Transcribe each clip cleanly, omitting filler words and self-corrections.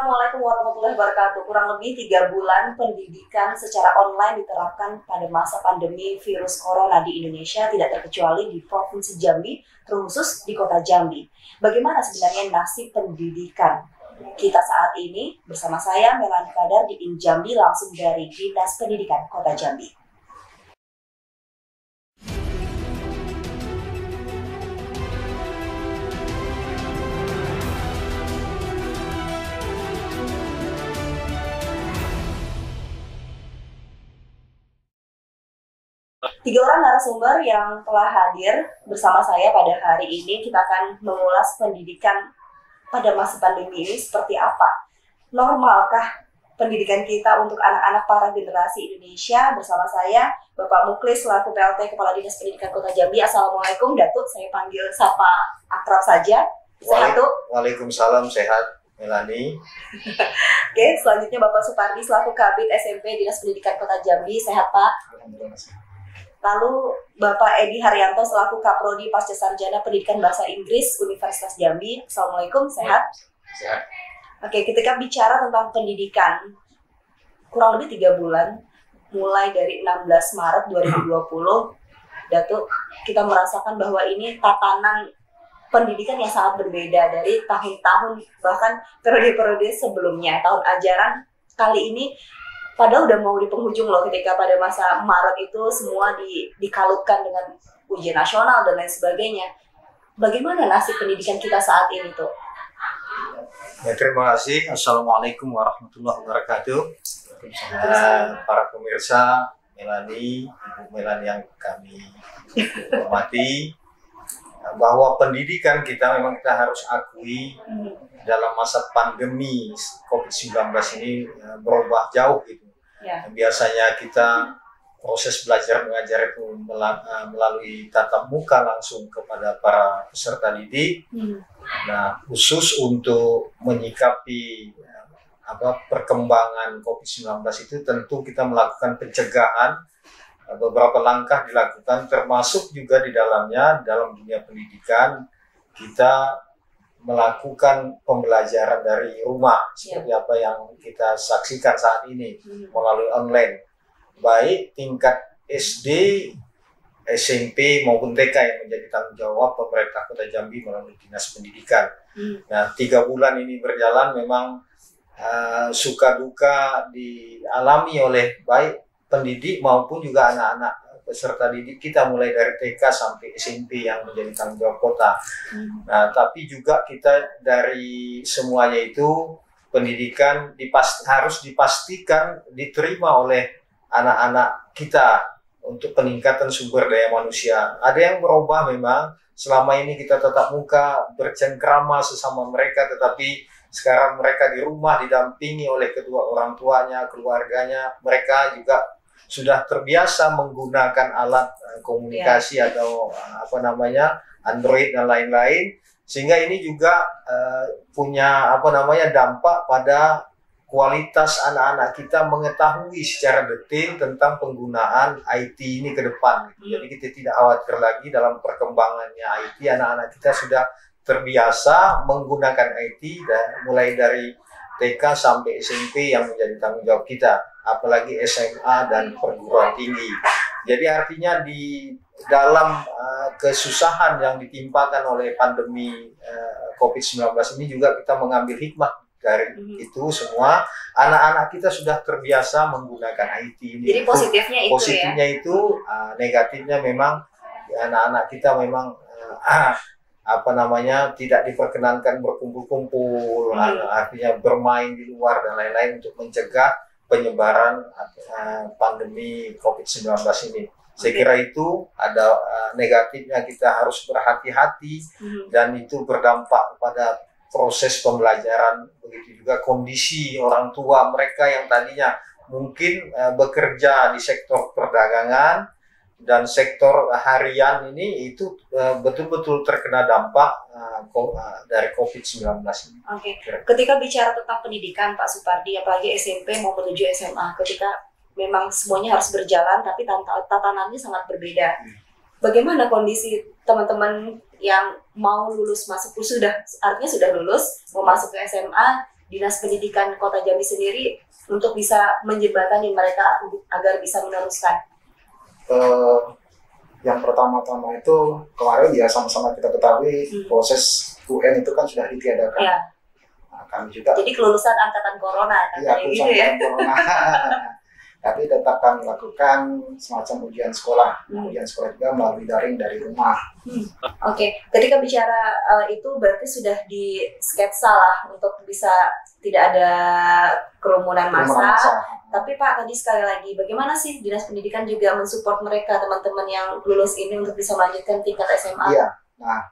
Assalamualaikum warahmatullahi wabarakatuh. Kurang lebih 3 bulan pendidikan secara online diterapkan pada masa pandemi virus corona di Indonesia, tidak terkecuali di Provinsi Jambi, terkhusus di Kota Jambi. Bagaimana sebenarnya nasib pendidikan kita saat ini? Bersama saya Melani Kadar di Jambi, langsung dari Dinas Pendidikan Kota Jambi. Tiga orang narasumber yang telah hadir bersama saya pada hari ini, kita akan mengulas pendidikan pada masa pandemi ini seperti apa. Normalkah pendidikan kita untuk anak-anak para generasi Indonesia? Bersama saya, Bapak Muklis selaku PLT Kepala Dinas Pendidikan Kota Jambi. Assalamualaikum, Datuk. Saya panggil sapa akrab saja. Sehat, Datuk? Waalaikumsalam, sehat, Melani. Oke, selanjutnya Bapak Supardi selaku Kabid SMP Dinas Pendidikan Kota Jambi. Sehat, Pak? Lalu Bapak Edi Haryanto selaku Kaprodi Pasca Sarjana Pendidikan Bahasa Inggris Universitas Jambi. Assalamualaikum, sehat? Sehat. Oke, ketika bicara tentang pendidikan, kurang lebih 3 bulan, mulai dari 16 Maret 2020, Datuk, kita merasakan bahwa ini tatanan pendidikan yang sangat berbeda dari tahun-tahun, bahkan periode-periode sebelumnya. Tahun ajaran kali ini padahal udah mau di penghujung loh, ketika pada masa Maret itu semua dikalutkan dengan ujian nasional dan lain sebagainya. Bagaimana nasib pendidikan kita saat ini tuh? Ya, terima kasih. Assalamualaikum warahmatullahi wabarakatuh. Para pemirsa, Melani, Ibu Melani yang kami hormati, bahwa pendidikan kita memang kita harus akui dalam masa pandemi COVID-19 ini berubah jauh gitu. Ya. Biasanya kita proses belajar mengajar itu melalui tatap muka langsung kepada para peserta didik. Nah, khusus untuk menyikapi perkembangan COVID-19 itu tentu kita melakukan pencegahan. Beberapa langkah dilakukan, termasuk juga di dalamnya dalam dunia pendidikan kita melakukan pembelajaran dari rumah seperti apa yang kita saksikan saat ini melalui online, baik tingkat SD, SMP maupun TK yang menjadi tanggung jawab pemerintah Kota Jambi melalui Dinas Pendidikan. Nah, 3 bulan ini berjalan memang suka duka dialami oleh baik pendidik maupun juga anak-anak peserta didik kita, mulai dari TK sampai SMP yang menjadi tanggung jawab kota. Nah, tapi juga kita dari semuanya itu pendidikan harus dipastikan diterima oleh anak-anak kita untuk peningkatan sumber daya manusia. Ada yang berubah memang, selama ini kita tatap muka bercengkrama sesama mereka, tetapi sekarang mereka di rumah didampingi oleh kedua orang tuanya, keluarganya, mereka juga sudah terbiasa menggunakan alat komunikasi atau Android dan lain-lain, sehingga ini juga punya dampak pada kualitas anak-anak kita mengetahui secara detail tentang penggunaan IT ini ke depan. Jadi kita tidak khawatir lagi dalam perkembangannya IT, anak-anak kita sudah terbiasa menggunakan IT mulai dari TK sampai SMP yang menjadi tanggung jawab kita, apalagi SMA dan perguruan tinggi. Jadi artinya di dalam kesusahan yang ditimpakan oleh pandemi COVID-19 ini juga kita mengambil hikmah dari itu semua. Anak-anak kita sudah terbiasa menggunakan IT ini. Jadi positifnya itu negatifnya memang anak-anak kita memang tidak diperkenankan berkumpul-kumpul, artinya bermain di luar dan lain-lain untuk mencegah penyebaran pandemi COVID-19 ini. Saya kira itu ada negatifnya, kita harus berhati-hati dan itu berdampak pada proses pembelajaran. Begitu juga kondisi orang tua mereka yang tadinya mungkin bekerja di sektor perdagangan dan sektor harian ini, itu betul-betul terkena dampak dari COVID-19 ini. Oke. Ketika bicara tentang pendidikan, Pak Supardi, apalagi SMP mau menuju SMA, ketika memang semuanya harus berjalan, tapi tatanannya sangat berbeda. Bagaimana kondisi teman-teman yang mau lulus masuk artinya sudah lulus, mau masuk ke SMA, Dinas Pendidikan Kota Jambi sendiri untuk bisa menjembatani mereka agar bisa meneruskan? Yang pertama-tama itu kemarin ya sama-sama kita ketahui proses UN itu kan sudah ditiadakan. Ya. Nah, kami juga. Jadi kelulusan angkatan corona Iya, kelulusan gitu ya. corona. Tapi tetap kami lakukan semacam ujian sekolah. Ujian sekolah juga melalui daring dari rumah. Oke. Ketika bicara itu berarti sudah di sketsa lah untuk bisa tidak ada kerumunan massa. Tapi Pak, tadi sekali lagi, bagaimana sih Dinas Pendidikan juga mensupport mereka, teman-teman yang lulus ini untuk bisa melanjutkan tingkat SMA? Iya, nah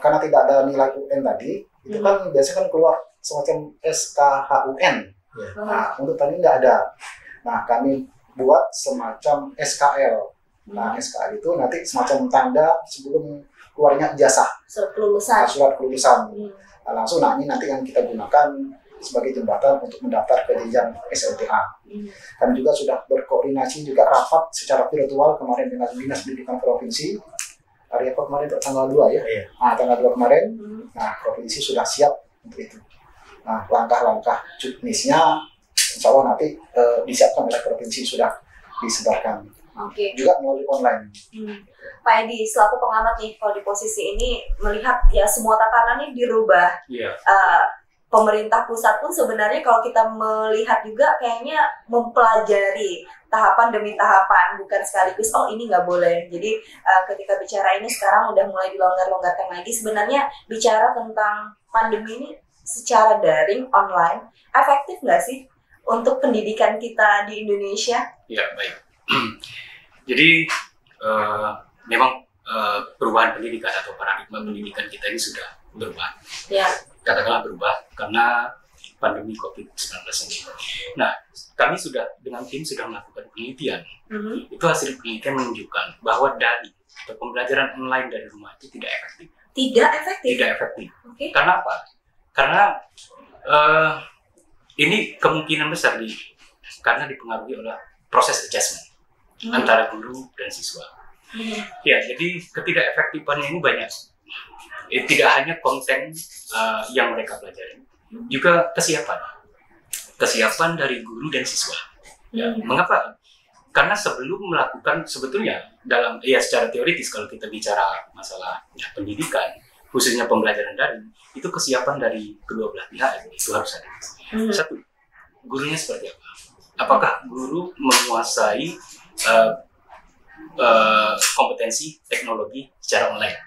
karena tidak ada nilai UN tadi, itu kan biasanya kan keluar semacam SKHUN. Nah, untuk tadi nggak ada. Nah, kami buat semacam SKL. Nah, SKL itu nanti semacam tanda sebelum keluarnya ijazah. Surat kelulusan. Surat kelulusan. Nah, langsung, nah ini nanti yang kita gunakan sebagai jembatan untuk mendaftar ke jenjang SLTA. Kami juga sudah berkoordinasi juga rapat secara virtual kemarin dengan Dinas Pendidikan Provinsi. Hari apa kemarin, tanggal 2 ya? Iya. Nah, tanggal 2 kemarin, nah provinsi sudah siap untuk itu. Nah, langkah-langkah juknisnya insya Allah nanti disiapkan oleh provinsi, sudah disebarkan. Oke. Juga melalui online. Pak Edi, selaku pengamat nih, kalau di posisi ini melihat ya semua tatanan ini dirubah. Iya. Pemerintah pusat pun sebenarnya kalau kita melihat juga kayaknya mempelajari tahapan demi tahapan, bukan sekaligus oh ini nggak boleh. Jadi ketika bicara ini sekarang udah mulai dilonggar-longgarkan lagi. Sebenarnya bicara tentang pandemi ini secara daring, online, efektif nggak sih untuk pendidikan kita di Indonesia? Ya, baik. Jadi memang perubahan pendidikan atau paradigma pendidikan kita ini sudah berubah. Ya. Katakanlah berubah karena pandemi COVID-19 ini. Nah, kami sudah dengan tim sudah melakukan penelitian. Itu hasil penelitian menunjukkan bahwa dari pembelajaran online dari rumah itu tidak efektif. Tidak efektif? Tidak efektif. Okay. Karena apa? Karena ini kemungkinan besar karena dipengaruhi oleh proses adjustment antara guru dan siswa. Ya, jadi ketidakefektifannya ini banyak. Tidak hanya konten yang mereka pelajari, juga kesiapan dari guru dan siswa. Ya, mengapa? Karena sebelum melakukan sebetulnya secara teoritis kalau kita bicara masalah pendidikan, khususnya pembelajaran daring, itu kesiapan dari kedua belah pihak itu harus ada. Satu, gurunya seperti apa? Apakah guru menguasai kompetensi teknologi secara online?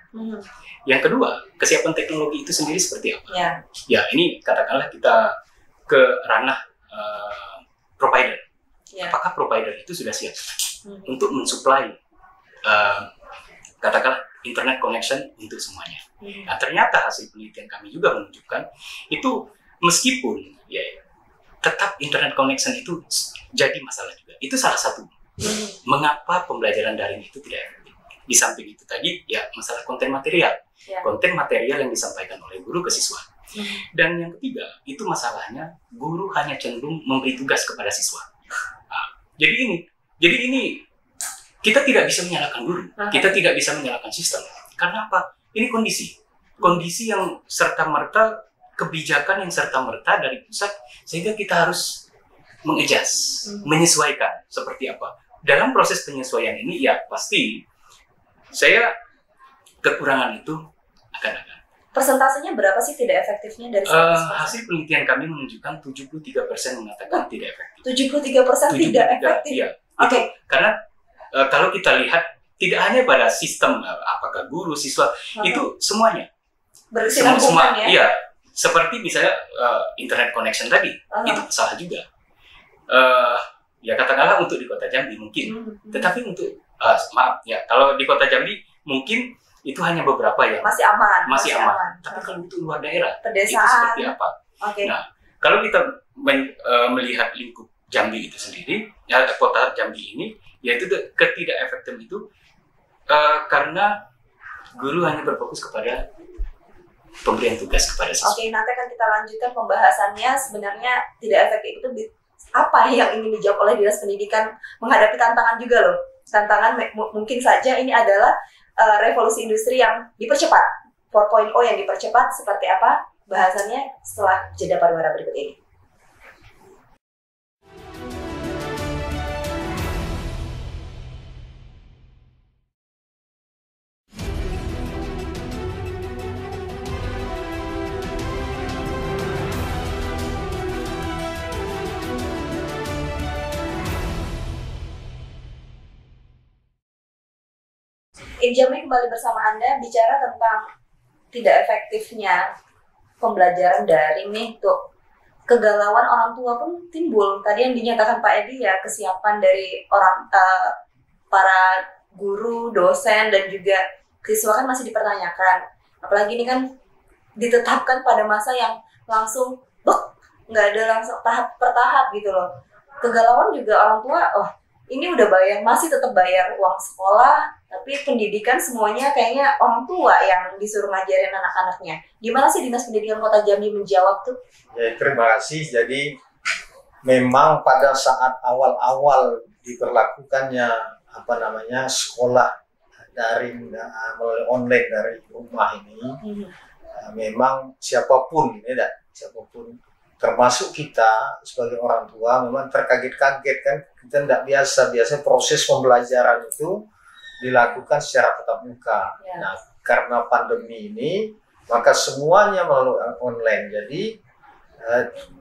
Yang kedua, kesiapan teknologi itu sendiri seperti apa? Ya, ini katakanlah kita ke ranah provider. Apakah provider itu sudah siap untuk mensuplai katakanlah internet connection untuk semuanya? Nah, ternyata hasil penelitian kami juga menunjukkan itu meskipun ya tetap internet connection itu jadi masalah juga. Itu salah satu mengapa pembelajaran daring itu tidak efektif. Di samping itu tadi ya masalah konten material. Konten material yang disampaikan oleh guru ke siswa. Dan yang ketiga, itu masalahnya guru hanya cenderung memberi tugas kepada siswa. Nah, jadi ini kita tidak bisa menyalahkan guru, kita tidak bisa menyalahkan sistem. Karena apa? Ini kondisi yang serta-merta, kebijakan yang serta-merta dari pusat, sehingga kita harus menyesuaikan seperti apa. Dalam proses penyesuaian ini ya pasti saya kekurangan itu akan ada. Persentasenya berapa sih tidak efektifnya dari 100%? Hasil penelitian kami menunjukkan 73% mengatakan tidak efektif. 73% tidak efektif? Iya. Oke. Karena kalau kita lihat, tidak hanya pada sistem, apakah guru, siswa, itu semuanya. Berkesinambungan ya? Iya. Seperti misalnya internet connection tadi, itu salah juga. Ya katakanlah untuk di Kota Jambi mungkin. Tetapi untuk, maaf ya, kalau di Kota Jambi mungkin itu hanya beberapa ya masih aman. Tapi kalau untuk luar daerah pedesaan, itu seperti apa? Okay. Nah, kalau kita melihat lingkup Jambi itu sendiri, ya kota Jambi ini, yaitu ketidakefektifan itu karena guru hanya berfokus kepada pemberian tugas kepada siswa. Oke, nanti akan kita lanjutkan pembahasannya. Sebenarnya tidak efektif itu apa yang ingin dijawab oleh Dinas Pendidikan menghadapi tantangan juga loh. Tantangan mungkin saja ini adalah revolusi industri yang dipercepat, 4.0 yang dipercepat seperti apa? bahasannya setelah jeda pariwara berikut ini. Injami kembali bersama Anda bicara tentang tidak efektifnya pembelajaran daring nih tuh. Kegalauan orang tua pun timbul. Tadi yang dinyatakan Pak Edi ya, kesiapan dari para guru, dosen dan juga siswa kan masih dipertanyakan. Apalagi ini kan ditetapkan pada masa yang langsung nggak ada langsung tahap per tahap gitu loh. Kegalauan juga orang tua, ini udah bayar, masih tetap bayar uang sekolah, tapi pendidikan semuanya kayaknya orang tua yang disuruh ngajarin anak-anaknya. Gimana sih Dinas Pendidikan Kota Jambi menjawab tuh? Ya, terima kasih. Jadi memang pada saat awal-awal diberlakukannya sekolah daring melalui online dari rumah ini, memang siapapun termasuk kita sebagai orang tua memang terkaget-kaget kan. Kita tidak biasa proses pembelajaran itu dilakukan secara tatap muka. Ya. Nah, karena pandemi ini maka semuanya melalui online. Jadi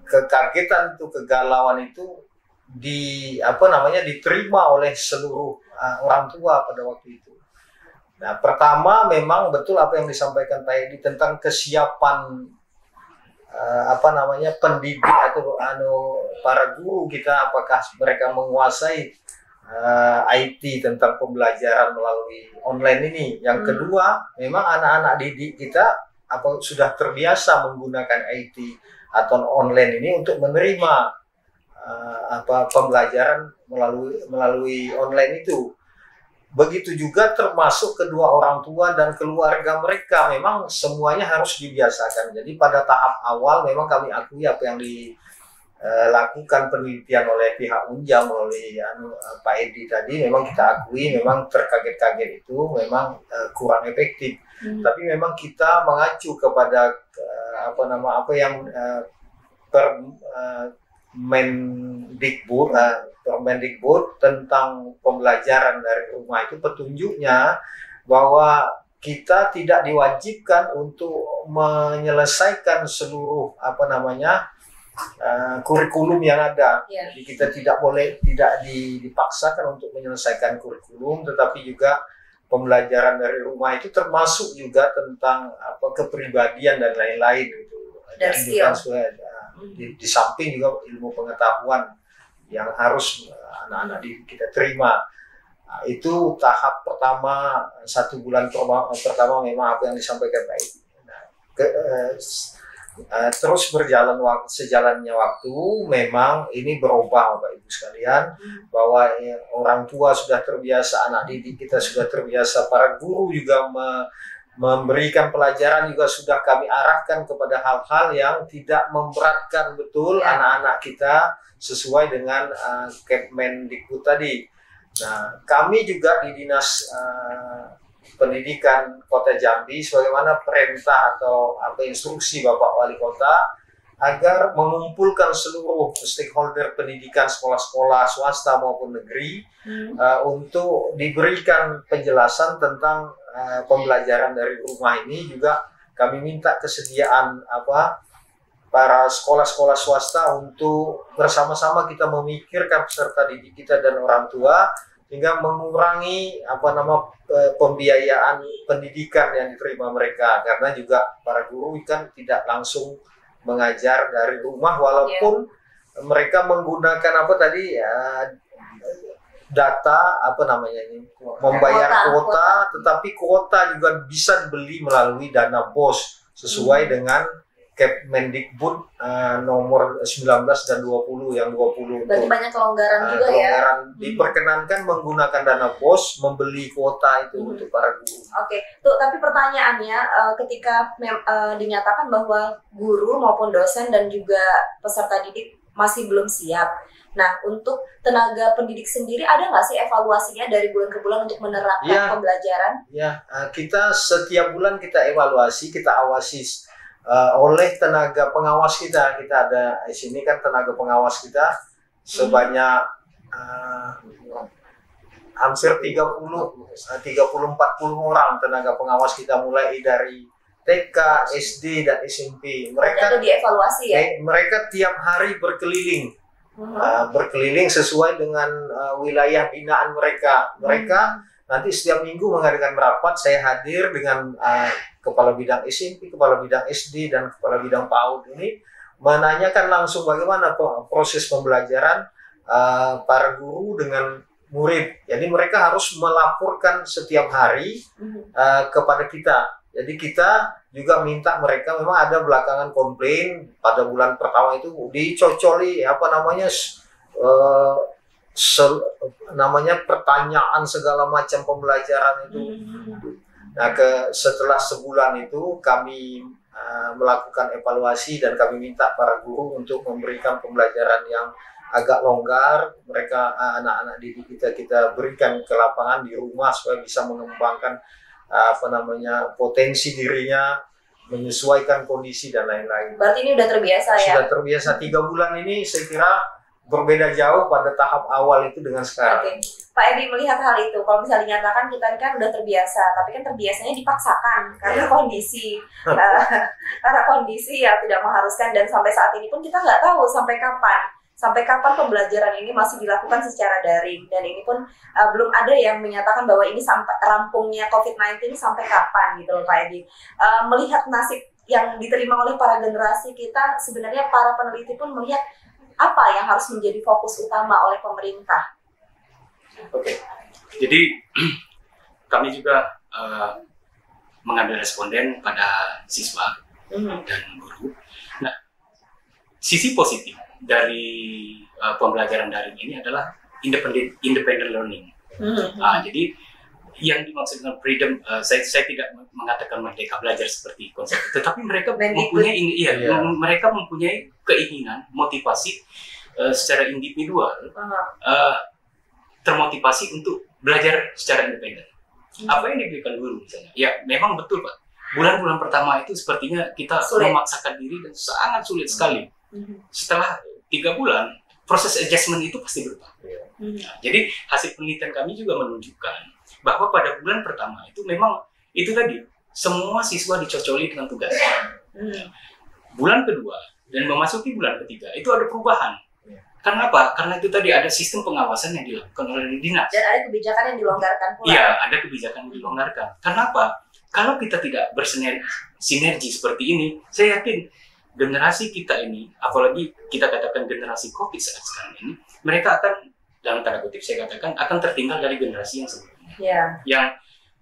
kekagetan itu, kegalauan itu diterima oleh seluruh orang tua pada waktu itu. Nah, pertama memang betul apa yang disampaikan Pak Edi tentang kesiapan pendidik atau para guru kita, apakah mereka menguasai IT tentang pembelajaran melalui online ini. Yang kedua, memang anak-anak didik kita sudah terbiasa menggunakan IT atau online ini untuk menerima pembelajaran melalui online itu. Begitu juga termasuk kedua orang tua dan keluarga mereka, memang semuanya harus dibiasakan. Jadi pada tahap awal memang kami akui apa yang dilakukan penelitian oleh pihak Unjam melalui Pak Edi tadi, memang kita akui memang terkaget-kaget itu memang kurang efektif. Tapi memang kita mengacu kepada Permendikbud tentang pembelajaran dari rumah itu petunjuknya bahwa kita tidak diwajibkan untuk menyelesaikan seluruh kurikulum yang ada. Jadi kita tidak dipaksakan untuk menyelesaikan kurikulum, tetapi juga pembelajaran dari rumah itu termasuk juga tentang kepribadian dan lain-lain gitu. Dan skill. Di samping juga ilmu pengetahuan yang harus anak-anak kita terima. Nah, itu tahap pertama, 1 bulan pertama memang apa yang disampaikan Pak Edi. Terus sejalannya waktu memang ini berubah Bapak Ibu sekalian, bahwa orang tua sudah terbiasa, anak didik kita sudah terbiasa, para guru juga memberikan pelajaran juga sudah kami arahkan kepada hal-hal yang tidak memberatkan betul anak-anak kita sesuai dengan Kemendikbud tadi. Nah, kami juga di Dinas Pendidikan Kota Jambi sebagaimana perintah atau instruksi Bapak Wali Kota agar mengumpulkan seluruh stakeholder pendidikan sekolah-sekolah swasta maupun negeri untuk diberikan penjelasan tentang pembelajaran dari rumah ini. Juga kami minta kesediaan para sekolah-sekolah swasta untuk bersama-sama kita memikirkan peserta didik kita dan orang tua hingga mengurangi pembiayaan pendidikan yang diterima mereka, karena juga para guru kan tidak langsung mengajar dari rumah walaupun mereka menggunakan data membayar kuota, tetapi kuota juga bisa dibeli melalui dana BOS sesuai dengan Kemendikbud nomor 19 dan 20 yang 20 berarti banyak kelonggaran juga ya. Diperkenankan menggunakan dana BOS membeli kuota itu untuk para guru. Oke, tuh tapi pertanyaannya ketika dinyatakan bahwa guru maupun dosen dan juga peserta didik masih belum siap. Nah, untuk tenaga pendidik sendiri ada nggak sih evaluasinya dari bulan ke bulan untuk menerapkan pembelajaran? Ya, kita setiap bulan kita evaluasi, kita awasi oleh tenaga pengawas kita. Kita ada di sini kan tenaga pengawas kita sebanyak hampir 30-40 orang tenaga pengawas kita, mulai dari TK, SD, dan SMP. Mereka itu dievaluasi ya? Mereka tiap hari berkeliling, berkeliling sesuai dengan wilayah binaan mereka. Mereka nanti setiap minggu mengadakan rapat, saya hadir dengan kepala bidang SMP, kepala bidang SD, dan kepala bidang PAUD ini menanyakan langsung bagaimana proses pembelajaran para guru dengan murid. Jadi mereka harus melaporkan setiap hari kepada kita. Jadi kita juga minta mereka, memang ada belakangan komplain pada bulan pertama itu dicocoli namanya pertanyaan segala macam pembelajaran itu. Nah, setelah sebulan itu kami melakukan evaluasi dan kami minta para guru untuk memberikan pembelajaran yang agak longgar. Mereka anak-anak didik kita berikan ke lapangan di rumah supaya bisa mengembangkan potensi dirinya, menyesuaikan kondisi dan lain-lain. Berarti ini udah terbiasa ya? Sudah terbiasa. 3 bulan ini saya kira berbeda jauh pada tahap awal itu dengan sekarang. Oke. Pak Edi melihat hal itu, kalau bisa dinyatakan kita kan udah terbiasa, tapi kan terbiasanya dipaksakan karena kondisi ya tidak mengharuskan, dan sampai saat ini pun kita nggak tahu sampai kapan pembelajaran ini masih dilakukan secara daring, dan ini pun belum ada yang menyatakan bahwa ini sampai rampungnya COVID-19 sampai kapan gitu loh Pak Edi. Melihat nasib yang diterima oleh para generasi kita, sebenarnya para peneliti pun melihat apa yang harus menjadi fokus utama oleh pemerintah. Oke, jadi kami juga mengambil responden pada siswa dan guru. Nah, sisi positif dari pembelajaran daring ini adalah independent learning. Jadi yang dimaksudkan freedom, saya tidak mengatakan merdeka belajar seperti konsep itu, tetapi mereka mempunyai mereka mempunyai keinginan, motivasi secara individual, termotivasi untuk belajar secara independen. Apa yang diberikan guru misalnya? Ya, memang betul Pak. Bulan-bulan pertama itu sepertinya kita memaksakan diri dan sangat sulit sekali. Setelah 3 bulan, proses adjustment itu pasti berubah. Nah, jadi hasil penelitian kami juga menunjukkan bahwa pada bulan pertama itu memang itu tadi semua siswa dicocoli dengan tugas. Bulan kedua dan memasuki bulan ketiga itu ada perubahan. Karena apa? Karena itu tadi ada sistem pengawasan yang dilakukan oleh dinas. Dan ada kebijakan yang dilonggarkan pula. Iya, ada kebijakan yang dilonggarkan. Karena apa? Kalau kita tidak bersinergi seperti ini, saya yakin generasi kita ini, apalagi kita katakan generasi COVID saat sekarang ini, mereka akan, dalam tanda kutip saya katakan, akan tertinggal dari generasi yang sebelumnya. Yang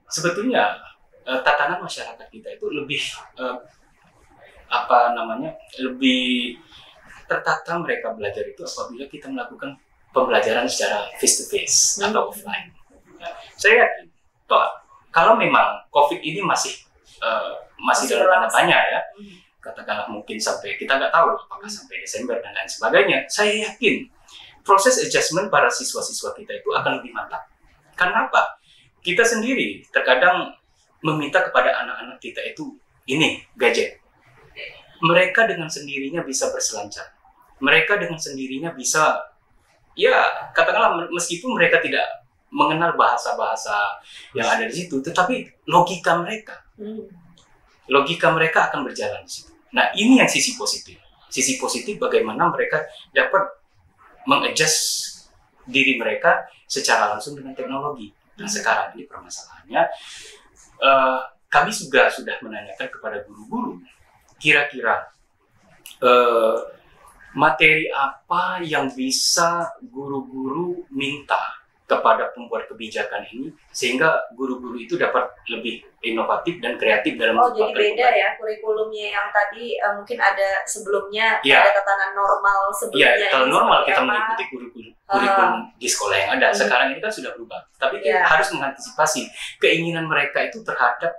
sebetulnya tatanan masyarakat kita itu lebih lebih tertata mereka belajar itu apabila kita melakukan pembelajaran secara face to face atau offline. Saya yakin, kalau memang COVID ini masih dalam tanda tanya ya, katakanlah mungkin sampai, kita nggak tahu apakah sampai Desember dan lain sebagainya, saya yakin proses adjustment para siswa-siswa kita itu akan lebih mantap. Karena apa? Kita sendiri terkadang meminta kepada anak-anak kita itu ini gadget. Mereka dengan sendirinya bisa berselancar. Mereka dengan sendirinya bisa, ya katakanlah meskipun mereka tidak mengenal bahasa-bahasa yang ada di situ, tetapi logika mereka akan berjalan di situ. Nah, ini yang sisi positif. Sisi positif bagaimana mereka dapat mengadjust diri mereka secara langsung dengan teknologi. Nah, sekarang ini permasalahannya, kami juga sudah menanyakan kepada guru-guru, kira-kira materi apa yang bisa guru-guru minta kepada pembuat kebijakan ini sehingga guru-guru itu dapat lebih inovatif dan kreatif dalam jadi beda ya kurikulumnya yang tadi mungkin ada sebelumnya, ada tatanan normal sebelumnya. Kalau normal kita mengikuti kurikulum di sekolah yang ada. Sekarang ini kan sudah berubah, tapi kita harus mengantisipasi keinginan mereka itu terhadap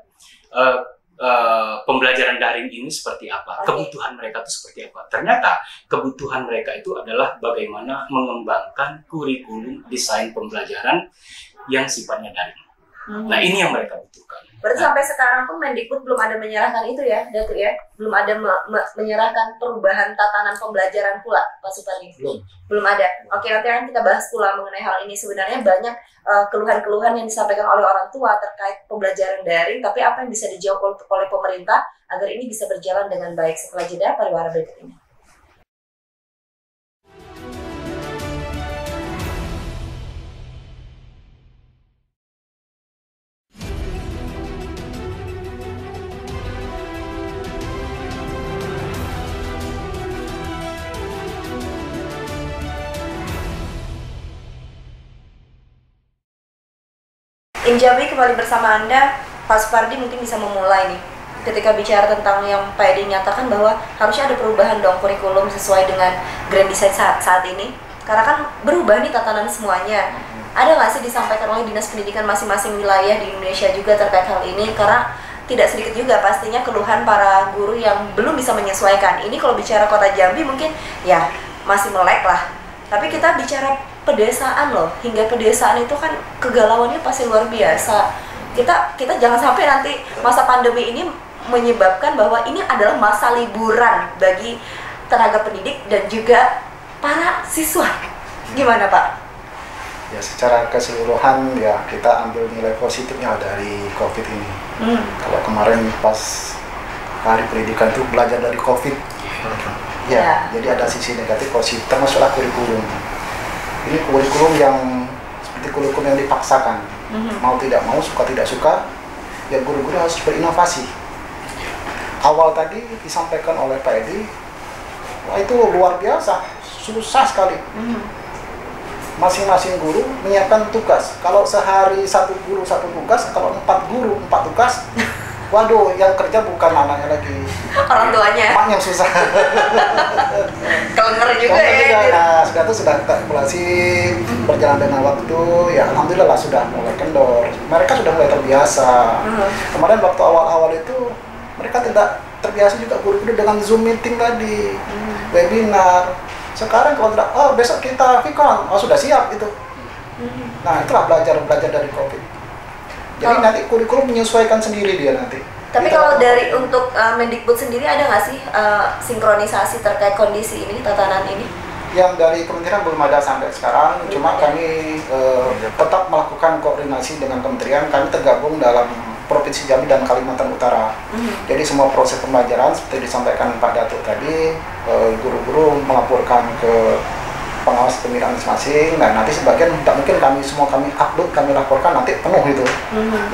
pembelajaran daring ini seperti apa, kebutuhan mereka itu seperti apa. Ternyata kebutuhan mereka itu adalah bagaimana mengembangkan kurikulum desain pembelajaran yang sifatnya daring. Nah ini yang mereka butuhkan. Berarti sampai sekarang pun Mendikbud belum ada menyerahkan itu ya, Datuk ya? Belum ada menyerahkan perubahan tatanan pembelajaran pula, Pak Supardi? Belum ada. Oke, nanti akan kita bahas pula mengenai hal ini. Sebenarnya banyak keluhan-keluhan yang disampaikan oleh orang tua terkait pembelajaran daring, tapi apa yang bisa dijawab oleh pemerintah agar ini bisa berjalan dengan baik. Setelah jeda pariwara berikut ini. Injami kembali bersama Anda. Pak Supardi mungkin bisa memulai nih ketika bicara tentang yang Pak Edi nyatakan bahwa harusnya ada perubahan dong kurikulum sesuai dengan grand design saat ini, karena kan berubah nih tatanan semuanya. Ada nggak sih disampaikan oleh dinas pendidikan masing-masing wilayah di Indonesia juga terkait hal ini, karena tidak sedikit juga pastinya keluhan para guru yang belum bisa menyesuaikan. Ini kalau bicara kota Jambi mungkin ya masih melek lah, tapi kita bicara pedesaan loh, hingga pedesaan itu kan kegalauannya pasti luar biasa. Kita jangan sampai nanti masa pandemi ini menyebabkan bahwa ini adalah masa liburan bagi tenaga pendidik dan juga para siswa. Gimana Pak? Ya secara keseluruhan ya kita ambil nilai positifnya dari COVID ini. Kalau kemarin pas hari pendidikan itu belajar dari COVID, ya jadi ada sisi negatif positif, termasuklah kurikulum. Ini kurikulum yang seperti kurikulum yang dipaksakan, mau tidak mau, suka tidak suka, ya guru-guru harus berinovasi. Awal tadi disampaikan oleh Pak Edi, wah itu luar biasa, susah sekali. Masing-masing guru menyiapkan tugas. Kalau sehari satu guru satu tugas, kalau 4 guru 4 tugas, waduh, yang kerja bukan anaknya lagi, orang tuanya. emak yang susah. Kelenger juga ya. Nah, sudah kita evaluasi berjalan dengan waktu, ya alhamdulillah sudah mulai kendor. Mereka sudah mulai terbiasa. Kemarin waktu awal-awal itu mereka tidak terbiasa juga guru-guru dengan Zoom meeting tadi, webinar. Sekarang kalau tidak, oh besok kita Vicon, oh sudah siap itu. Nah itulah belajar dari COVID. Jadi nanti kurikulum menyesuaikan sendiri dia nanti. Tapi kalau dari untuk Mendikbud sendiri ada nggak sih sinkronisasi terkait kondisi ini, tatanan ini? Yang dari kementerian belum ada sampai sekarang, cuma kami tetap melakukan koordinasi dengan kementerian. Kami tergabung dalam Provinsi Jambi dan Kalimantan Utara. Jadi semua proses pembelajaran seperti disampaikan Pak Datuk tadi, guru-guru melaporkan ke pengawas pembinaan masing-masing. Nah nanti sebagian tidak mungkin kami upload, kami laporkan, nanti penuh itu.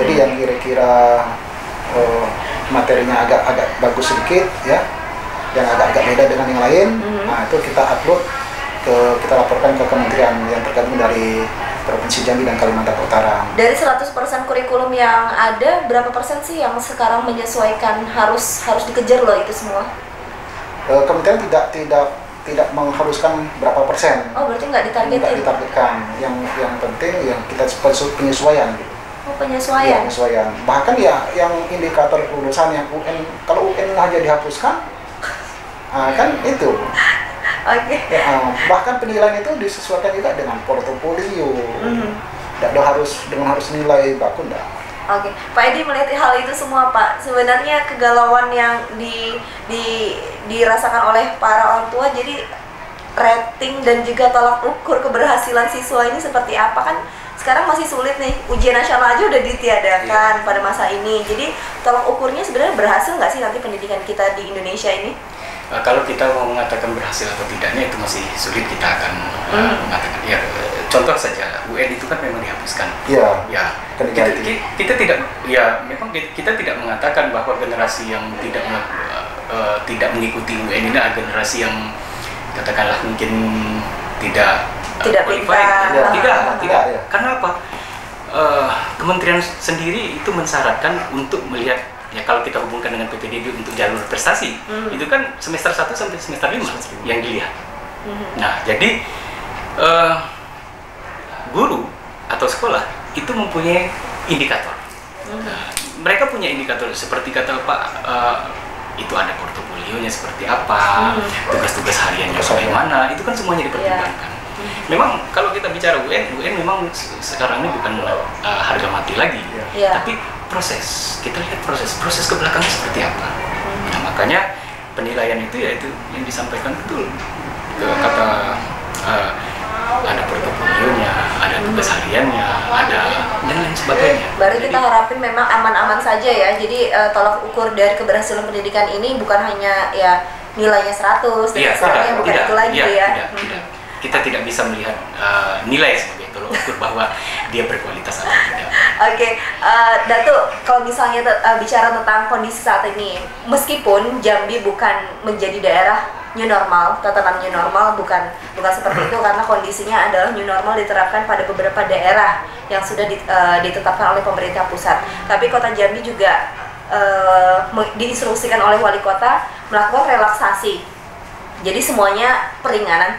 Jadi yang kira-kira materinya agak bagus sedikit ya, yang agak beda dengan yang lain, nah itu kita upload kita laporkan ke kementerian yang tergabung dari Provinsi Jambi dan Kalimantan Utara. Dari 100% kurikulum yang ada, berapa persen sih yang sekarang menyesuaikan harus dikejar loh itu semua? Kementerian tidak mengharuskan berapa persen. Oh, berarti nggak ditargetin? Nggak ditargetkan. Yang penting yang kita penyesuaian gitu. Oh, penyesuaian. Ya, penyesuaian. Bahkan ya yang indikator kelulusan yang UN, kalau UN aja dihapuskan, kan itu. Oke. Ya, bahkan penilaian itu disesuaikan juga dengan portofolio. Tidak harus nilai baku, enggak. Oke, Pak Edi melihat hal itu semua, Pak. Sebenarnya kegalauan yang dirasakan oleh para orang tua, jadi rating dan juga tolak ukur keberhasilan siswa ini seperti apa kan? Sekarang masih sulit nih, ujian nasional aja udah ditiadakan pada masa ini. Jadi tolak ukurnya sebenarnya berhasil nggak sih nanti pendidikan kita di Indonesia ini? Kalau kita mau mengatakan berhasil atau tidaknya itu masih sulit kita akan mengatakan. Ya, contoh saja UN itu kan memang dihapuskan. Iya. Ya. Kita tidak, ya memang kita tidak mengatakan bahwa generasi yang tidak mengikuti UN ini adalah generasi yang katakanlah mungkin tidak pintar. Tidak. Karena apa? Kementerian sendiri itu mensyaratkan untuk melihat, ya kalau kita hubungkan dengan PPDB untuk jalur prestasi, itu kan semester 1 sampai semester 5 yang dilihat. Nah, jadi guru atau sekolah itu mempunyai indikator. Nah, mereka punya indikator seperti kata Pak, itu ada portofolionya seperti apa, tugas-tugas hariannya bagaimana, itu kan semuanya dipertimbangkan. Memang kalau kita bicara UN memang sekarang ini bukan harga mati lagi, tapi proses. Kita lihat proses ke belakang seperti apa. Nah, makanya penilaian itu ya itu yang disampaikan betul. Kata ada portofolionya, ada tugas hariannya, ada dan lain sebagainya. Berarti kita harapin memang aman-aman saja ya. Jadi tolak ukur dari keberhasilan pendidikan ini bukan hanya ya nilainya 100 dan sebagainya, bukan itu lagi ya. Tidak. Kita tidak bisa melihat nilai sebagai tolak ukur bahwa dia berkualitas atau tidak. Oke, Datuk, kalau misalnya bicara tentang kondisi saat ini, meskipun Jambi bukan menjadi daerah new normal, tatanan new normal bukan seperti itu, karena kondisinya adalah new normal diterapkan pada beberapa daerah yang sudah ditetapkan oleh pemerintah pusat. Tapi Kota Jambi juga diinstruksikan oleh wali kota melakukan relaksasi. Jadi semuanya peringanan.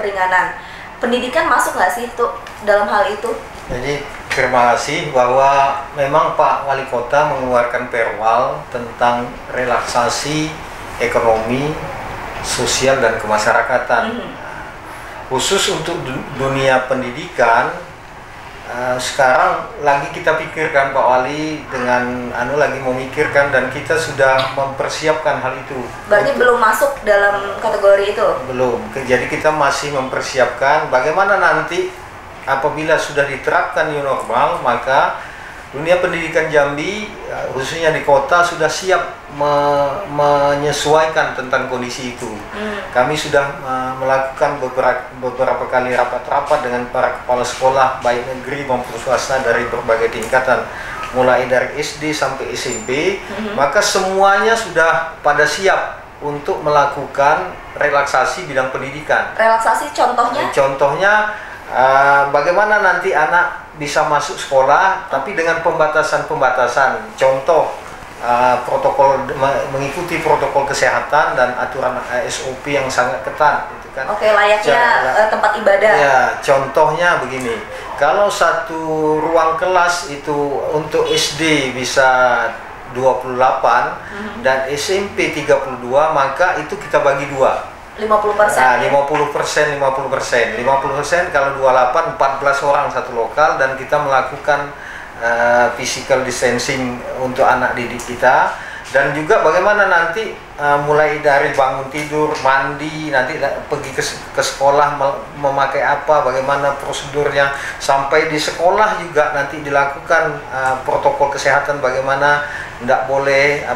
Pendidikan masuk nggak sih tuh dalam hal itu? Jadi terima kasih bahwa memang Pak Wali Kota mengeluarkan perwal tentang relaksasi ekonomi, sosial dan kemasyarakatan. Khusus untuk dunia pendidikan, sekarang lagi kita pikirkan Pak Wali dengan lagi memikirkan dan kita sudah mempersiapkan hal itu. Berarti belum masuk dalam kategori itu? Belum. Jadi kita masih mempersiapkan bagaimana nanti apabila sudah diterapkan new normal, maka dunia pendidikan Jambi, khususnya di kota, sudah siap menyesuaikan tentang kondisi itu. Kami sudah melakukan beberapa kali rapat-rapat dengan para kepala sekolah, baik negeri maupun swasta dari berbagai tingkatan, mulai dari SD sampai SMP, maka semuanya sudah pada siap untuk melakukan relaksasi bidang pendidikan. Relaksasi contohnya? Contohnya, bagaimana nanti anak bisa masuk sekolah tapi dengan pembatasan. Contoh, protokol, mengikuti protokol kesehatan dan aturan SOP yang sangat ketat, gitu kan. Oke, layaknya tempat ibadah. Ya, contohnya begini. Kalau satu ruang kelas itu untuk SD bisa 28 dan SMP 32, maka itu kita bagi 2. 50%. Nah, 50% kalau 28, 14 orang satu lokal, dan kita melakukan physical distancing untuk anak didik kita. Dan juga bagaimana nanti mulai dari bangun tidur, mandi, nanti pergi ke sekolah memakai apa, bagaimana prosedurnya, sampai di sekolah juga nanti dilakukan protokol kesehatan, bagaimana tidak boleh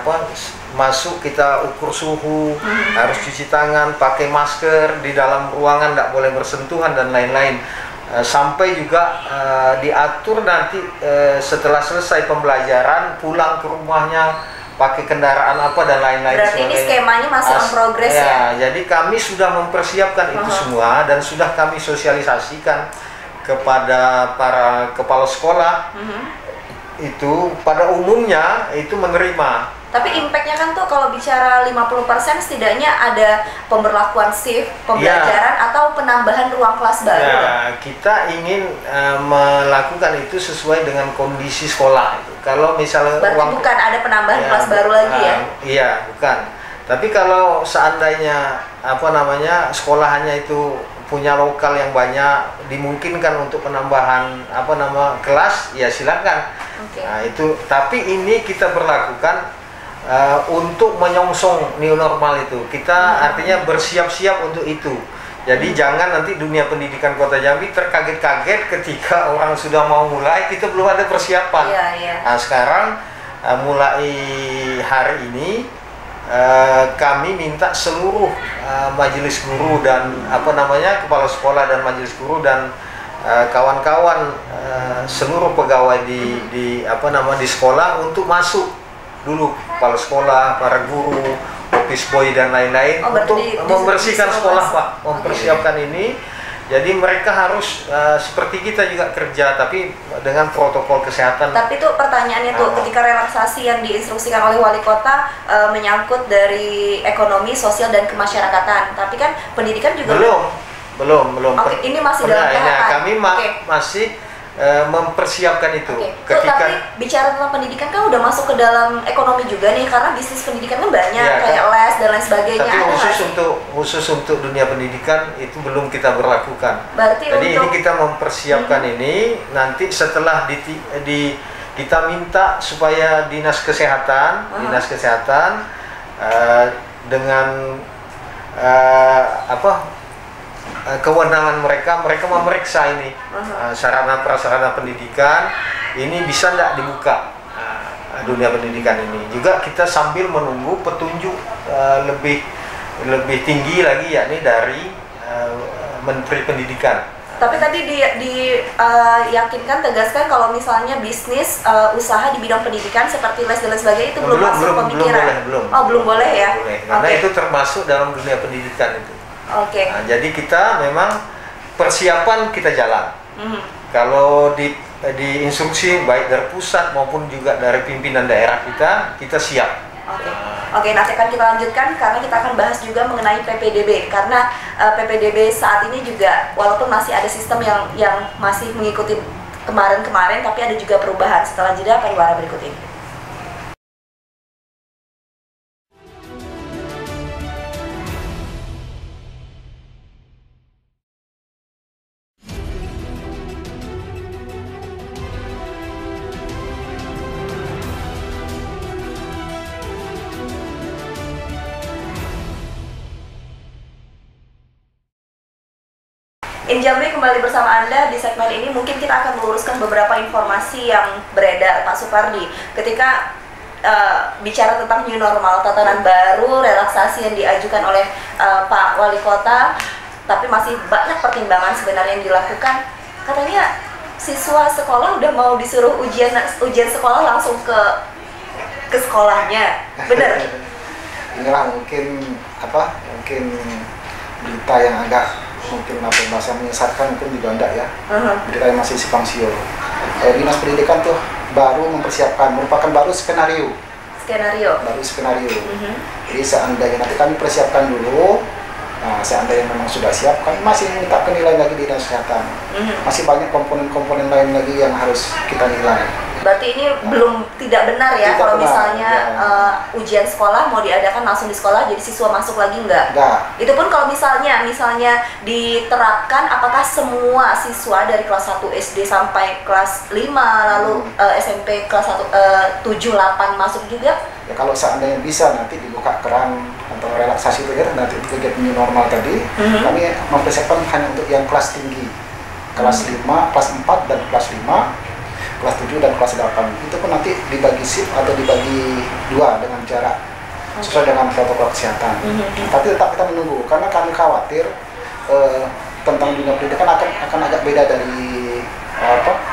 masuk kita ukur suhu, harus cuci tangan, pakai masker, di dalam ruangan tidak boleh bersentuhan dan lain-lain. Sampai juga diatur nanti setelah selesai pembelajaran pulang ke rumahnya pakai kendaraan apa dan lain-lain. Berarti ini skemanya masih on progress ya? Jadi kami sudah mempersiapkan itu semua dan sudah kami sosialisasikan kepada para kepala sekolah. Itu pada umumnya itu menerima. Tapi impactnya kan tuh kalau bicara 50% setidaknya ada pemberlakuan shift pembelajaran atau penambahan ruang kelas baru. Ya, kita ingin melakukan itu sesuai dengan kondisi sekolah itu. Kalau misalnya berarti bukan ada penambahan kelas baru lagi ya? Iya, bukan. Tapi kalau seandainya sekolahannya itu punya lokal yang banyak, dimungkinkan untuk penambahan kelas, ya silakan. Nah, itu. Tapi ini kita berlakukan untuk menyongsong new normal itu. Kita artinya bersiap-siap untuk itu. Jadi jangan nanti dunia pendidikan Kota Jambi terkaget-kaget ketika orang sudah mau mulai, kita belum ada persiapan. Nah, sekarang mulai hari ini kami minta seluruh majelis guru dan kepala sekolah dan majelis guru dan kawan-kawan seluruh pegawai di sekolah untuk masuk dulu, kepala sekolah, para guru, office boy dan lain-lain, untuk membersihkan sekolah, Pak, mempersiapkan ini. Jadi mereka harus seperti kita juga kerja, tapi dengan protokol kesehatan. Tapi itu pertanyaannya tuh, ketika relaksasi yang diinstruksikan oleh wali kota menyangkut dari ekonomi, sosial dan kemasyarakatan, tapi kan pendidikan juga belum. Oke, ini masih dalam tahapan. Kami masih mempersiapkan itu. Oke. Tapi bicara tentang pendidikan kan udah masuk ke dalam ekonomi juga nih, karena bisnis pendidikan kan banyak, ya, kayak les dan lain sebagainya. Tapi khusus untuk dunia pendidikan itu belum kita berlakukan. Berarti jadi ini kita mempersiapkan ini nanti setelah kita minta supaya dinas kesehatan dengan kewenangan mereka memeriksa ini sarana prasarana pendidikan ini bisa tidak dibuka dunia pendidikan ini. Juga kita sambil menunggu petunjuk lebih tinggi lagi, yakni dari Menteri Pendidikan. Tapi tadi diyakinkan, tegaskan kalau misalnya bisnis usaha di bidang pendidikan seperti les dan lain sebagainya itu belum masuk pemikiran. Belum boleh ya. Karena itu termasuk dalam dunia pendidikan itu. Oke. Nah, jadi kita memang persiapan kita jalan. Kalau di instruksi baik dari pusat maupun juga dari pimpinan daerah kita siap. Oke, nanti akan kita lanjutkan karena kita akan bahas juga mengenai PPDB, karena PPDB saat ini juga walaupun masih ada sistem yang masih mengikuti kemarin-kemarin, tapi ada juga perubahan. Setelah jeda pariwara berikut ini. Jambi kembali bersama Anda di segmen ini. Mungkin kita akan meluruskan beberapa informasi yang beredar, Pak Supardi. Ketika bicara tentang new normal, tatanan baru, relaksasi yang diajukan oleh Pak Wali Kota, tapi masih banyak pertimbangan sebenarnya yang dilakukan. Katanya siswa sekolah udah mau disuruh ujian sekolah langsung ke sekolahnya, benar? Inilah mungkin berita yang agak bahasa menyesatkan, mungkin juga enggak ya. Berita yang masih simpang siur. Dinas Pendidikan tuh baru mempersiapkan, merupakan baru skenario. Jadi seandainya nanti kami persiapkan dulu, seandainya memang sudah siap, kami masih minta penilaian lagi di Dinas Kesehatan. Masih banyak komponen-komponen lain lagi yang harus kita nilai. Berarti ini tidak benar ya kalau misalnya ujian sekolah mau diadakan langsung di sekolah, jadi siswa masuk lagi enggak? Itu pun kalau misalnya diterapkan, apakah semua siswa dari kelas 1 SD sampai kelas 5 lalu SMP kelas 7, 8 masuk juga? Ya kalau seandainya bisa nanti dibuka keran atau relaksasi itu ya, nanti kegiatan new normal tadi, kami mempersiapkan hanya untuk yang kelas tinggi, kelas 5, kelas 4 dan kelas 5, kelas 7 dan kelas 8. Itu pun nanti dibagi shift atau dibagi 2 dengan jarak sesuai dengan protokol kesehatan. Tapi tetap kita menunggu karena kami khawatir tentang dunia pendidikan akan agak beda dari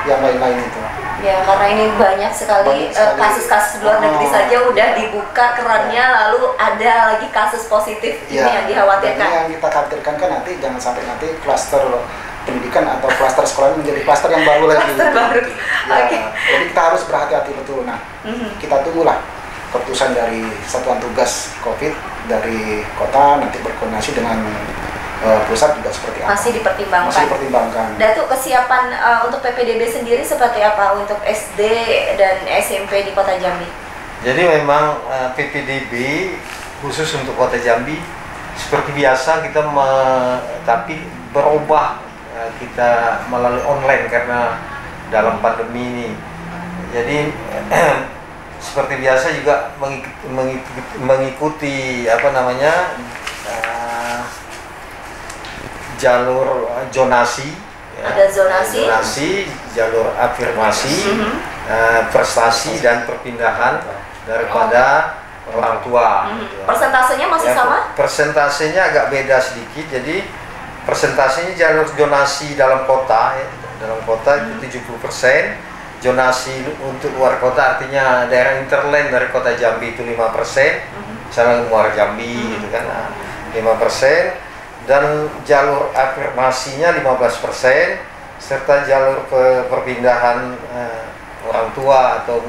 yang lain-lain itu. Ya, karena ini banyak sekali kasus-kasus luar negeri saja udah dibuka kerannya, lalu ada lagi kasus positif ini yang dikhawatirkan. Ini yang kita khawatirkan kan nanti jangan sampai nanti klaster pendidikan atau klaster sekolah menjadi klaster yang baru lagi. Jadi kita harus berhati-hati betul. Nah, kita tunggulah keputusan dari Satuan Tugas COVID dari kota, nanti berkoordinasi dengan pusat juga seperti apa. Masih dipertimbangkan. Dan untuk kesiapan untuk PPDB sendiri seperti apa untuk SD dan SMP di Kota Jambi? Jadi memang PPDB khusus untuk Kota Jambi seperti biasa kita tapi berubah. Kita melalui online karena dalam pandemi ini. Jadi seperti biasa juga mengikuti jalur zonasi. Ada zonasi, jalur afirmasi, prestasi dan perpindahan daripada orang tua. Persentasenya masih sama? Persentasenya agak beda sedikit. Jadi persentasenya jalur zonasi dalam kota itu 70%, zonasi untuk luar kota artinya daerah interland dari Kota Jambi itu 5%, misalnya luar Jambi gitu kan 5%, dan jalur afirmasinya 15%, serta jalur perpindahan orang tua atau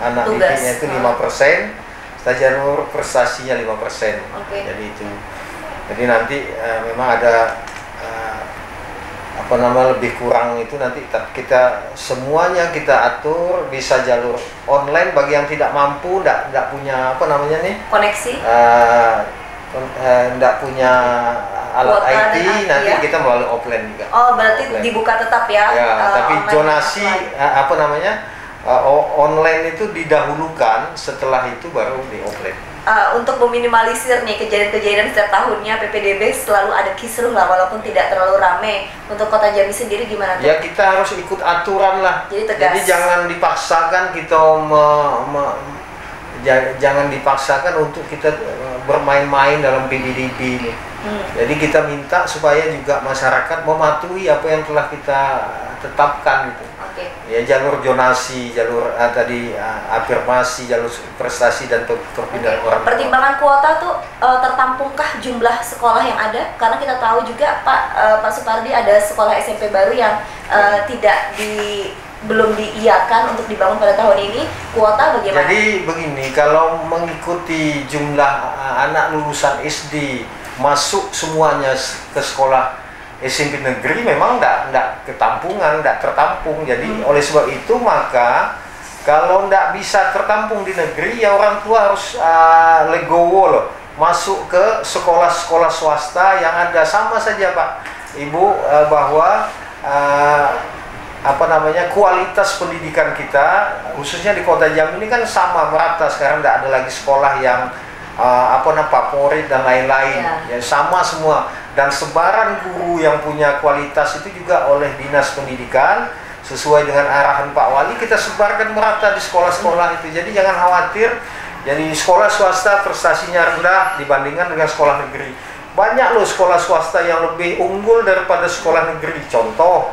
anak didiknya itu 5%, serta jalur prestasinya 5%. Jadi itu. Jadi nanti memang ada lebih kurang itu nanti kita semuanya kita atur, bisa jalur online bagi yang tidak mampu, tidak punya koneksi, tidak punya alat Kuota IT, nanti ya? kita melalui offline juga. Oh, berarti Offline. dibuka tetap ya? Ya, tapi online, zonasi offline. online itu didahulukan, setelah itu baru di offline. Untuk meminimalisir nih kejadian-kejadian setiap tahunnya, PPDB selalu ada kisruh lah, walaupun tidak terlalu rame. Untuk Kota Jambi sendiri gimana tuh? Ya, kita harus ikut aturan lah. Jadi tegas. Jadi jangan dipaksakan kita jangan dipaksakan untuk kita bermain-main dalam PPDB ini. Jadi kita minta supaya juga masyarakat mematuhi apa yang telah kita tetapkan gitu. Oke. Ya, jalur zonasi, jalur afirmasi, jalur prestasi dan perpindahan orang tua. Pertimbangan kuota tuh tertampungkah jumlah sekolah yang ada? Karena kita tahu juga Pak Supardi ada sekolah SMP baru yang belum diiakan untuk dibangun pada tahun ini. Kuota bagaimana? Jadi begini, kalau mengikuti jumlah anak lulusan SD masuk semuanya ke sekolah SMP negeri memang tidak tertampung. Jadi oleh sebab itu maka kalau tidak bisa tertampung di negeri, ya orang tua harus legowo loh, masuk ke sekolah-sekolah swasta yang ada. Sama saja Pak Ibu, bahwa kualitas pendidikan kita khususnya di Kota Jambi ini kan sama merata sekarang, tidak ada lagi sekolah yang favorit dan lain-lain, ya sama semua. Dan sebaran guru yang punya kualitas itu juga oleh Dinas Pendidikan sesuai dengan arahan Pak Wali kita sebarkan merata di sekolah-sekolah itu. Jadi jangan khawatir. Jadi sekolah swasta prestasinya rendah dibandingkan dengan sekolah negeri. Banyak loh sekolah swasta yang lebih unggul daripada sekolah negeri. Contoh,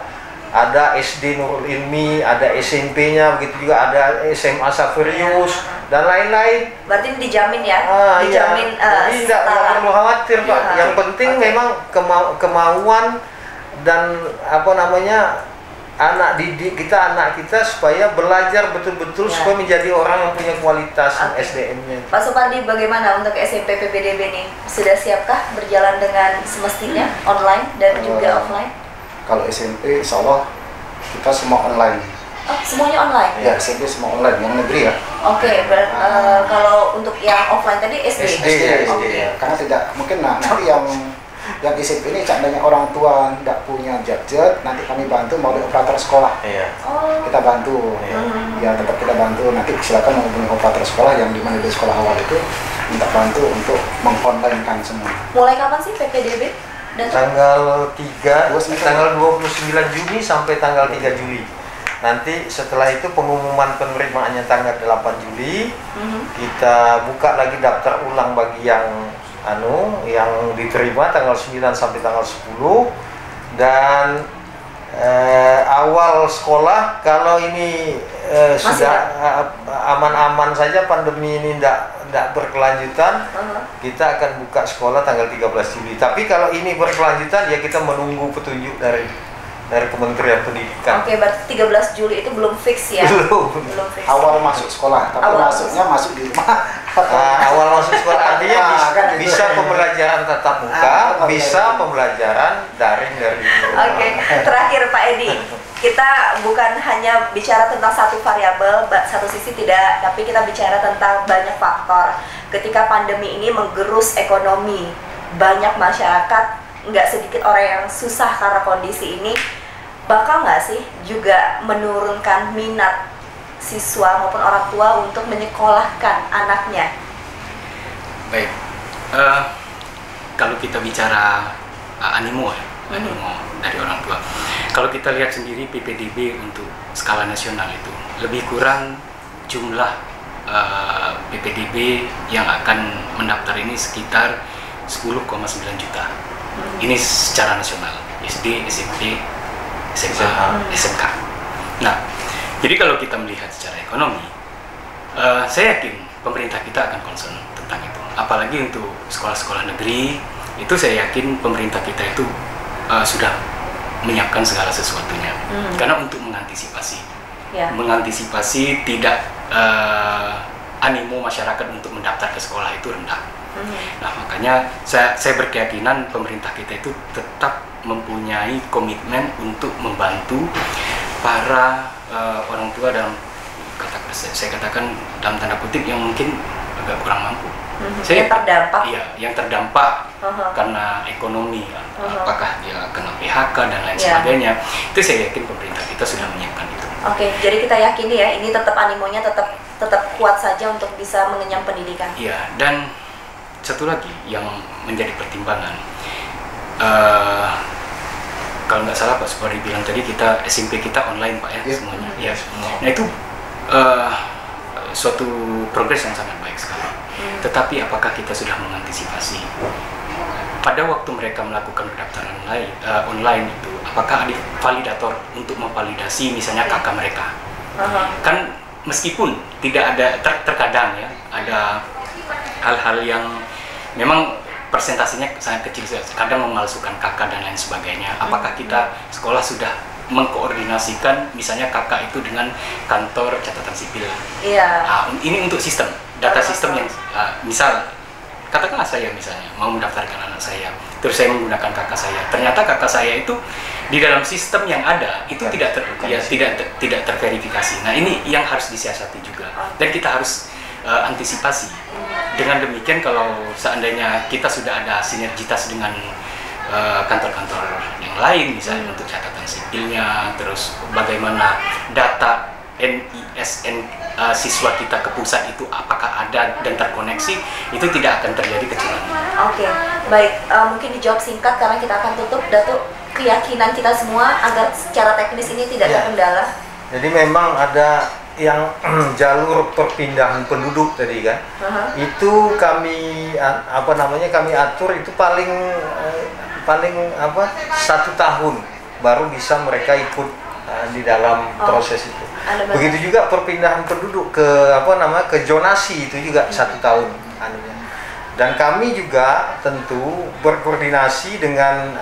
ada SD Nurul Ilmi, ada SMP-nya, begitu juga ada SMA Saferius dan lain-lain. Berarti ini dijamin ya? Dijamin. Jadi tidak perlu khawatir Pak. Yang penting memang kemauan dan anak kita supaya belajar betul-betul supaya menjadi orang yang punya kualitas SDM-nya. Pak Supardi, bagaimana untuk SMP PPDB nih? Sudah siapkah berjalan dengan semestinya online dan juga offline? Kalau SMP, insya Allah kita semua online. Oh, semuanya online? Ya, SMP semua online, yang negeri ya. Oke, kalau untuk yang offline tadi SD? Ya. Karena tidak mungkin nanti yang SMP ini seandainya orang tua tidak punya gadget, nanti kami bantu melalui operator sekolah. Iya. Kita bantu, ya tetap kita bantu. Nanti silakan menghubungi operator sekolah yang dimana di sekolah awal itu minta bantu untuk mengonlinekan semua. Mulai kapan sih PPDB? Tanggal 29 Juni sampai tanggal 3 Juli. Nanti setelah itu pengumuman penerimaannya tanggal 8 Juli. Kita buka lagi daftar ulang bagi yang diterima tanggal 9 sampai tanggal 10. Dan awal sekolah kalau ini sudah aman-aman saja, pandemi ini tidak berkelanjutan, kita akan buka sekolah tanggal 13 Juli. Tapi kalau ini berkelanjutan, ya kita menunggu petunjuk dari Kementerian Pendidikan. Oke, berarti 13 Juli itu belum fix ya? Belum fix. Awal masuk sekolah, tapi masuknya masuk di rumah. Awal masuk sekolah artinya bisa pembelajaran tatap muka, bisa pembelajaran daring dari rumah. Oke, terakhir Pak Edi, kita bukan hanya bicara tentang satu variabel, satu sisi tidak, tapi kita bicara tentang banyak faktor. Ketika pandemi ini menggerus ekonomi, banyak masyarakat, nggak sedikit orang yang susah karena kondisi ini, bakal nggak sih juga menurunkan minat siswa maupun orang tua untuk menyekolahkan anaknya? Baik, kalau kita bicara animo dari orang tua, kalau kita lihat sendiri PPDB untuk skala nasional itu lebih kurang jumlah PPDB yang akan mendaftar ini sekitar 10,9 juta. Ini secara nasional, SD, SMP, SMA, SMK. Nah, jadi kalau kita melihat secara ekonomi, saya yakin pemerintah kita akan concern tentang itu. Apalagi untuk sekolah-sekolah negeri, itu saya yakin pemerintah kita itu sudah menyiapkan segala sesuatunya. Karena untuk mengantisipasi tidak animo masyarakat untuk mendaftar ke sekolah itu rendah. Nah, makanya saya berkeyakinan pemerintah kita itu tetap mempunyai komitmen untuk membantu para orang tua dalam saya katakan dalam tanda kutip yang mungkin agak kurang mampu. Yang terdampak. Iya, yang terdampak karena ekonomi, apakah dia kena PHK dan lain sebagainya. Itu saya yakin pemerintah kita sudah menyiapkan itu. Oke, jadi kita yakini ya, ini tetap animonya tetap kuat saja untuk bisa mengenyam pendidikan. Iya, dan satu lagi yang menjadi pertimbangan, kalau nggak salah Pak Supari bilang tadi kita SMP kita online Pak ya, semuanya. Ya. Nah itu suatu progres yang sangat baik sekali. Tetapi apakah kita sudah mengantisipasi pada waktu mereka melakukan pendaftaran online itu, apakah ada validator untuk memvalidasi misalnya kakak mereka? Kan meskipun tidak ada terkadang ya ada hal-hal yang memang persentasenya sangat kecil, kadang memalsukan kakak dan lain sebagainya. Apakah kita sekolah sudah mengkoordinasikan misalnya kakak itu dengan kantor catatan sipil? Iya. Ini untuk sistem, data sistem yang misal katakanlah saya misalnya mau mendaftarkan anak saya, terus saya menggunakan kakak saya. Ternyata kakak saya itu di dalam sistem yang ada itu tidak terverifikasi. Nah ini yang harus disiasati juga, dan kita harus antisipasi. Dengan demikian kalau seandainya kita sudah ada sinergitas dengan kantor-kantor yang lain, misalnya untuk catatan sipilnya, terus bagaimana data NISN siswa kita ke pusat itu apakah ada dan terkoneksi, itu tidak akan terjadi kecurangan. Oke, baik. Mungkin dijawab singkat karena kita akan tutup. Datuk, keyakinan kita semua agar secara teknis ini tidak terkendala. Jadi memang ada yang jalur perpindahan penduduk tadi kan, itu kami kami atur itu paling 1 tahun baru bisa mereka ikut di dalam proses itu. Begitu juga perpindahan penduduk ke ke zonasi itu juga 1 tahun anunya. Dan kami juga tentu berkoordinasi dengan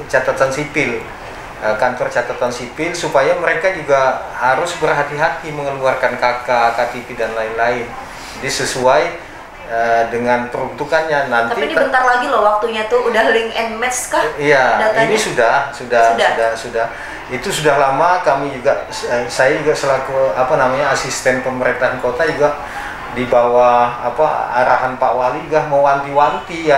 catatan sipil, kantor catatan sipil, supaya mereka juga harus berhati-hati mengeluarkan KK, KTP dan lain-lain. Jadi sesuai dengan peruntukannya nanti. Tapi ini bentar lagi loh waktunya tuh, udah link and match kah? Iya, datanya? ini sudah. Itu sudah lama. Kami juga, saya juga selaku asisten pemerintahan kota juga di bawah arahan Pak Wali juga mewanti-wanti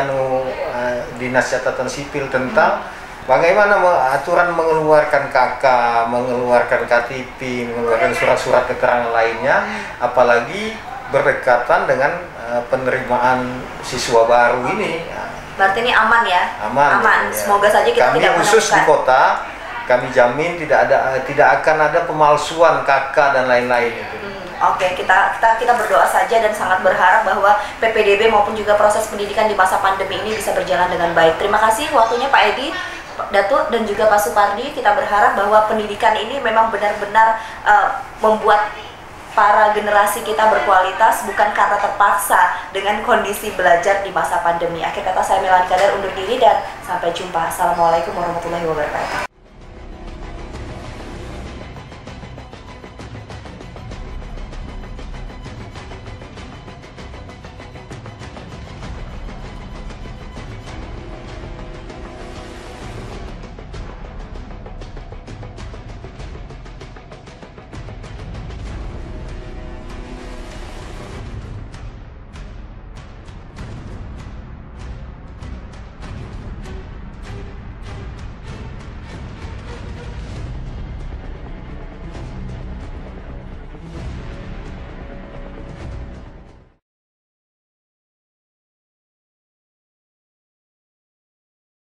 dinas catatan sipil tentang bagaimana aturan mengeluarkan KK, mengeluarkan KTP, mengeluarkan surat-surat keterangan lainnya, apalagi berdekatan dengan penerimaan siswa baru ini. Berarti ini aman ya? Aman. Ya. Semoga saja kita tidak menemukan. Khusus di kota, kami jamin tidak akan ada pemalsuan KK dan lain-lain. Oke, kita berdoa saja dan sangat berharap bahwa PPDB maupun juga proses pendidikan di masa pandemi ini bisa berjalan dengan baik. Terima kasih waktunya Pak Edi, Datuk, dan juga Pak Supardi. Kita berharap bahwa pendidikan ini memang benar-benar membuat para generasi kita berkualitas, bukan karena terpaksa dengan kondisi belajar di masa pandemi. Akhir kata saya Melani Kadar undur diri dan sampai jumpa. Assalamualaikum warahmatullahi wabarakatuh.